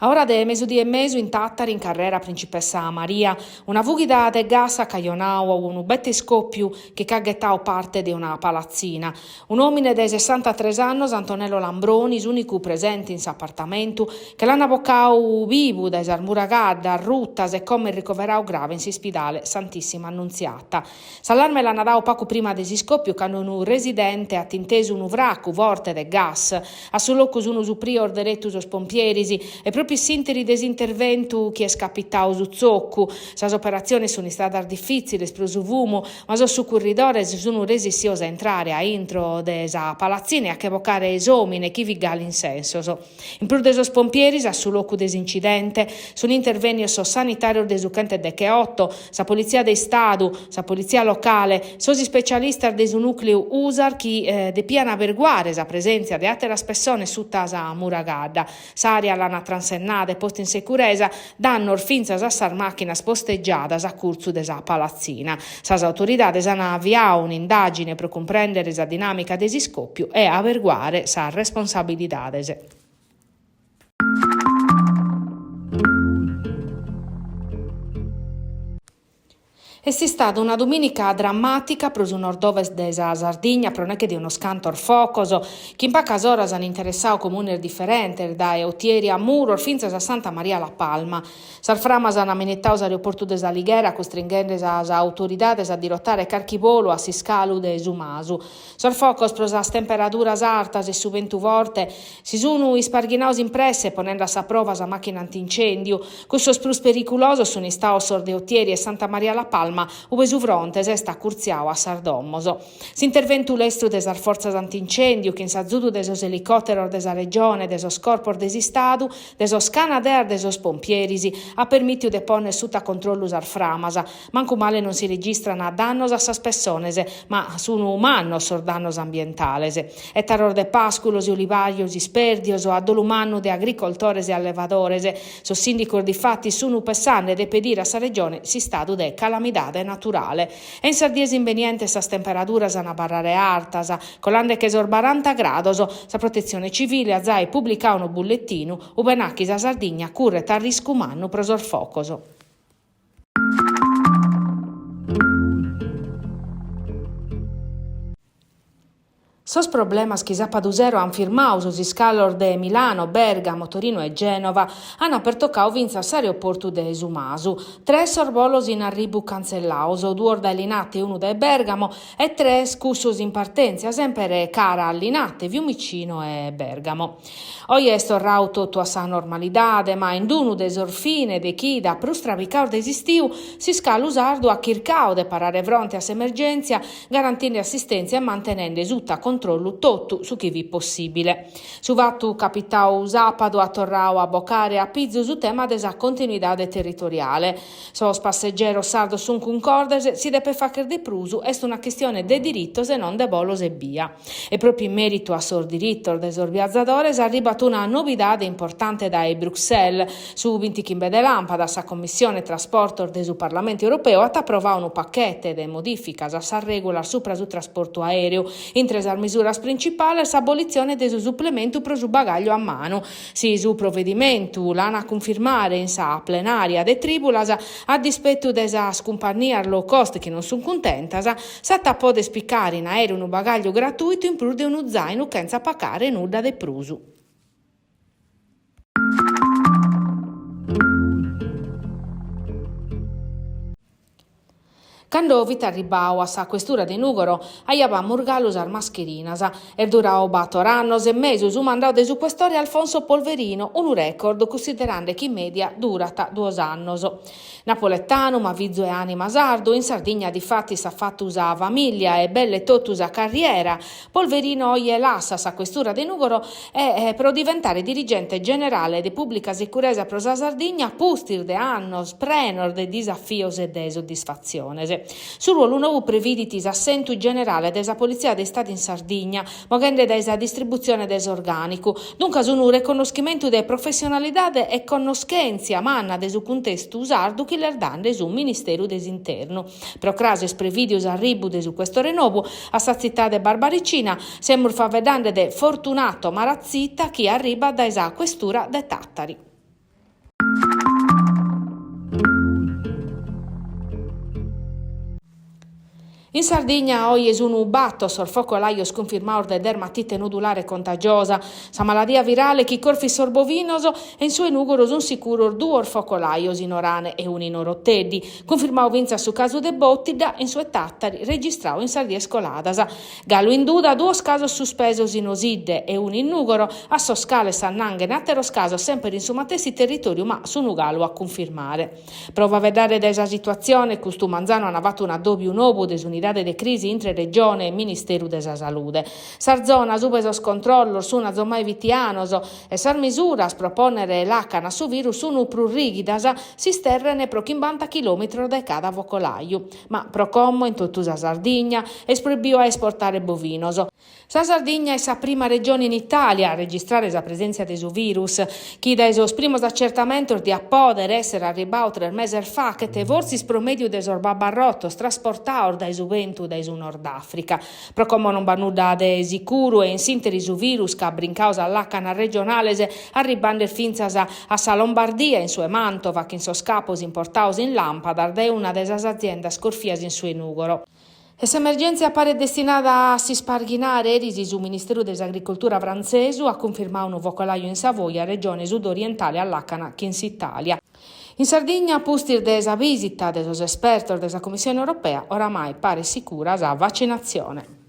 A ora de mesudì e mesu in Tattari in carrera Principessa Maria, una vugida de gas a caionau un bette scoppiu che caghettau parte di una palazzina. Un uomine de 63 anni, Antonello Lambroni, unico presente in s'appartamento, che l'hanno boccau vivu da esarmuragadda, ruttas e come ricoverau grave in spidale Santissima Annunziata. S'allarme l'hanno dau poco prima desi scoppiu quando un residente ha tinteso un uvracu vorte de gas, a su locus unu superior derettus os pompierisi e proprio sinteri desinterventu chi è scapitau su zoccu. Sas operazioni sono state difficili, pro su vumo, ma su corridores sono resi siosa entrare a intro desa palazzine a che vocare esomine chi vigali in senso. In più desos pompieris a su locu desincidente sono interveni so sanitario desucente de che 8, sa polizia de stadu, sa polizia locale, sosi specialista de su nucleo usar chi de piana verguare sa presenza de altre persone su tasa muragadda. S'aria l'hanno transennata e posta in sicurezza, danno orfinzas a sar macchinas posteggiadas a curzu desa palazzina. Sas autoridades hanno avviato un'indagine per comprendere sa dinamica desi scoppiu e averguare sa responsabilidades. È stata una domenica drammatica per il nord-ovest della Sardegna, però non è che di uno scantor focoso, che in poche ore hanno interessato comuni differenti, da Eutieri a Muro, fino a Santa Maria la Palma. Sarframas hanno ammenettato l'aeroporto della Lighera, costringendo le autorità a dirottare carchivolo a Siscalu de Sumasu. Sarfocos, per le temperature alte e su vento forte, si sono isparghinaus impresse, ponendo a prova la macchina antincendio. Questo più pericoloso sono stati Sor Eutieri e Santa Maria la Palma, ove su fronte si sta curziao a Sardommoso. S'interventu l'estro desar forzas antincendiu, che in s'azzudu desos elicottero desa regione, desos corpor desi stadu, desos canadair desos pompierisi, ha permittiu de ponere sutta controllus ar framasa. Manco male non si registrano dannos a sas personese, ma sono umanos sor dannos ambientalese. E taror de pasculos e olivarios isperdios o addolumannu de agricoltores e allevadores. So sindicor di fatti sono pessanne de pedire a sa regione si stadu de calamidade naturale. E in Sardiesi inveniente sas temperaturas a barrare altas, colande che sor 40 grados, sa protezione civile a zai pubblica un bullettino, ubenacchi sa Sardigna curret a risco umano prosor focoso. Sos problemas chi Zappadusero han firmato sus scalor de Milano, Bergamo, Torino e Genova hanno apertocau vinza s'aeroportu de Sumasu. 3 sorvolos in arribu cancellaus, 2 da Linate e 1 da Bergamo e 3 scussos in partenza, sempre cara a Linate, Fiumicino e Bergamo. Oggi è storrau tutto a sa normalidade, ma in dunu de sorfine de chi da prustravicau desistiu si scala usardo a chircau de parare fronte a s'emergenza, garantendo assistenza e mantenendo esuta controllo tutto su chi vi possibile. Su vattu capitau Zapado a torrau a boccare a pizzo su tema desa continuidade territoriale. Sos passeggero sardo sun concordes si deve fare di prusu est una questione de dirittos e non de bolos e via. E proprio in merito a sor diritto des orbiazzadores ha arrivato una novidade importante da Bruxelles su 20 chimbe de lampada sa Commissione Trasporto del Parlamento Europeo ha approvato un pacchetto de modificas a sa regola su trasporto aereo intresa misuras principales abolizione del supplemento pro su bagaglio a mano. Si su provvedimento l'hanno confermare in sa plenaria de tribulas a dispetto desas compagnias low cost che non sono contentas, sa tappo de spiccare in aereo un bagaglio gratuito in più di uno zaino senza pagare nulla de prusu. Quando vita arribau a sa questura de Nugoro, aiava murgalus ar mascherinas, e durau 4 annos e mesus su mandau de su questore Alfonso Polverino, un record considerando che in media durata 2 annos. Napoletano, ma vizzo e anima sardo, in Sardegna di fatti s'ha fatto usa famiglia e belle totusa carriera. Polverino oggi lassa sa questura de Nugoro e per diventare dirigente generale de pubblica sicurezza pro sa Sardegna, pustir de annos, prenor de disafios e de soddisfaziones. Su ruolo nuovo previditis assentu generale desa Polizia de Stato in Sardegna, mogende desa distribuzione des organico. Dunque su un riconoscimento de professionalità e conoscenza manna de su contesto sardo che l'erdande su Ministero des Interno. Pro crases previdius arribu de su questo rinnovo a sa città de Barbaricina, semur favedande de Fortunato Marazzita che arriva da esa questura de Tattari. In Sardegna oggi è un batto sorfocolaio sconfirmato di dermatite nodulare contagiosa, sa maladia virale che corfi sorbovinoso e in suo nugoros un sicuro due orfocolaios in orane e un in oroteddi, confermato vinza su caso de bottida in sue tattari registrato in Sardia Scoladasa. Gallo in duda due casos suspesos in Osidde e un in nugoro a Soscale Sannanghe e atteros caso sempre in sumatessi territorio ma su Nugalo a confermare. Prova a vedere desa situazione questo Manzano ha navato un addobbio nuovo desunità de crisi intre regione e Ministeru della Salute. Sarzona subito scontrollo su una zona evitianoso e sar misuras proponere l'acana su virus unu pru rigidas si sterrene pro 50 km da cada vocolaio. Ma procommo in tutta la Sardegna espribio a esportare bovinoso. Sa Sardegna è sa prima regione in Italia a registrare la presenza di su virus. Chi da esos primos accertamentos di appoder essere arribato 3 mesi fa che te vorsis promedio de sorbabarrotos trasportaor da esu ventu da esu Nord Africa. Pro come non banuda de sicuro e in sintesi su virus che brincausa all'acana regionale arribando finzas a sa Lombardia in sue Mantova che in so scapos importaus in Lampadar da una de esas aziendas scorfias in sue Nugoro. Questa emergenza appare destinata a si sparghinare, risi su Ministero dell'Agricoltura francese a confermare un vocolaio in Savoia, regione sudorientale all'Acana, che in Italia. In Sardegna, pustir desa visita dei esperti della Commissione europea, oramai pare sicura la vaccinazione.